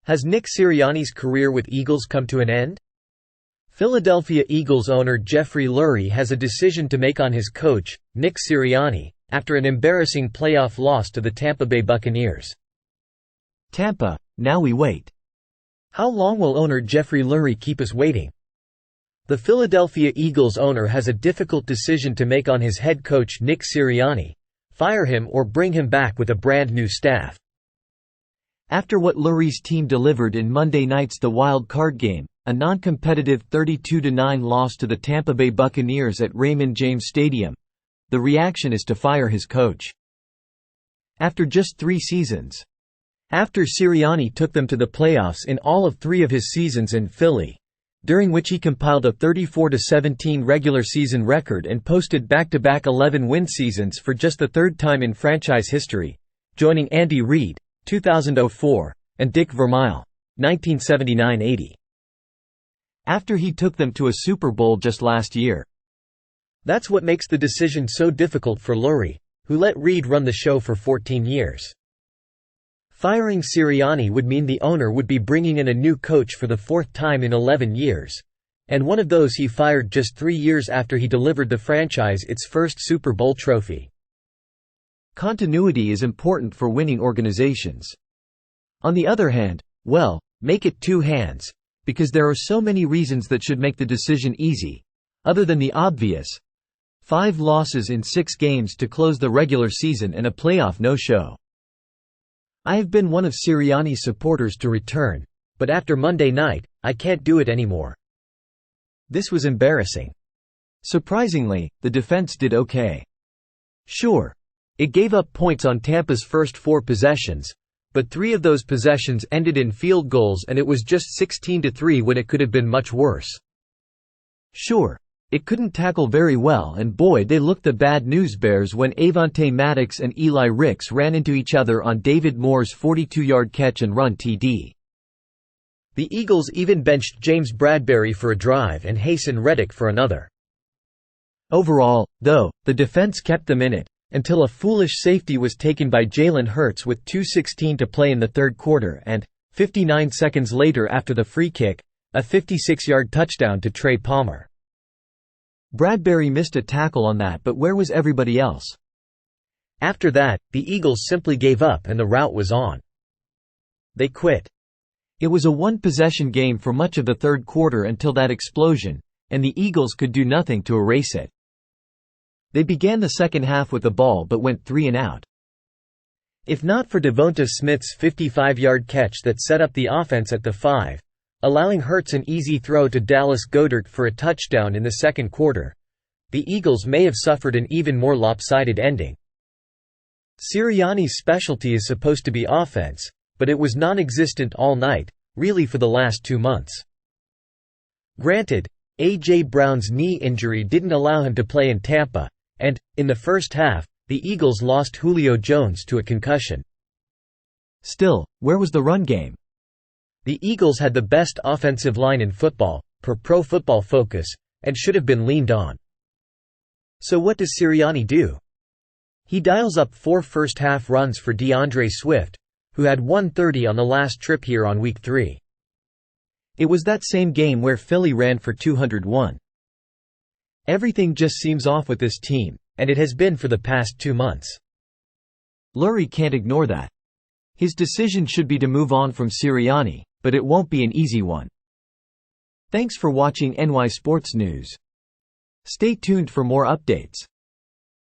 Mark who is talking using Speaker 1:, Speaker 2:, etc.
Speaker 1: Has Nick Sirianni's career with Eagles come to an end? Philadelphia Eagles owner Jeffrey Lurie has a decision to make on his coach, Nick Sirianni, after an embarrassing playoff loss to the Tampa Bay Buccaneers.
Speaker 2: Tampa, now we wait.
Speaker 1: How long will owner Jeffrey Lurie keep us waiting? The Philadelphia Eagles owner has a difficult decision to make on his head coach Nick Sirianni: fire him or bring him back with a brand new staff.
Speaker 2: After what Lurie's team delivered in Monday night's the wild card game, a non-competitive 32-9 loss to the Tampa Bay Buccaneers at Raymond James Stadium, the reaction is to fire his coach. After just 3 seasons. After Sirianni took them to the playoffs in all of 3 of his seasons in Philly, during which he compiled a 34-17 regular season record and posted back-to-back 11-win seasons for just the 3rd time in franchise history, joining Andy Reid, 2004, and Dick Vermeil, 1979–80. After he took them to a Super Bowl just last year.
Speaker 1: That's what makes the decision so difficult for Lurie, who let Reid run the show for 14 years. Firing Sirianni would mean the owner would be bringing in a new coach for the 4th time in 11 years, and one of those he fired just 3 years after he delivered the franchise its first Super Bowl trophy.
Speaker 2: Continuity is important for winning organizations. On the other hand, well, make it 2 hands, because there are so many reasons that should make the decision easy, other than the obvious: 5 losses in 6 games to close the regular season and a playoff no-show. I have been one of Sirianni's supporters to return, but after Monday night, I can't do it anymore. This was embarrassing. Surprisingly, the defense did okay. Sure, it gave up points on Tampa's first 4 possessions, but 3 of those possessions ended in field goals and it was just 16–3 when it could have been much worse. Sure, it couldn't tackle very well, and boy they looked the bad news bears when Avonte Maddox and Eli Ricks ran into each other on David Moore's 42-yard catch and run TD. The Eagles even benched James Bradberry for a drive and Haason Reddick for another. Overall, though, the defense kept them in it, until a foolish safety was taken by Jalen Hurts with 2:16 to play in the 3rd quarter and, 59 seconds later after the free kick, a 56-yard touchdown to Trey Palmer. Bradberry missed a tackle on that, but where was everybody else? After that, the Eagles simply gave up and the rout was on. They quit. It was a 1-possession game for much of the 3rd quarter until that explosion, and the Eagles could do nothing to erase it. They began the second half with the ball but went 3 and out. If not for Devonta Smith's 55-yard catch that set up the offense at the 5, allowing Hurts an easy throw to Dallas Goedert for a touchdown in the 2nd quarter, the Eagles may have suffered an even more lopsided ending. Sirianni's specialty is supposed to be offense, but it was non-existent all night, really for the last 2 months. Granted, A.J. Brown's knee injury didn't allow him to play in Tampa, and, in the first half, the Eagles lost Julio Jones to a concussion. Still, where was the run game? The Eagles had the best offensive line in football, per Pro Football Focus, and should have been leaned on. So what does Sirianni do? He dials up 4 first-half runs for DeAndre Swift, who had 130 on the last trip here on Week 3. It was that same game where Philly ran for 201. Everything just seems off with this team, and it has been for the past 2 months. Lurie can't ignore that. His decision should be to move on from Sirianni, but it won't be an easy one. Thanks for watching NY Sports News. Stay tuned for more updates.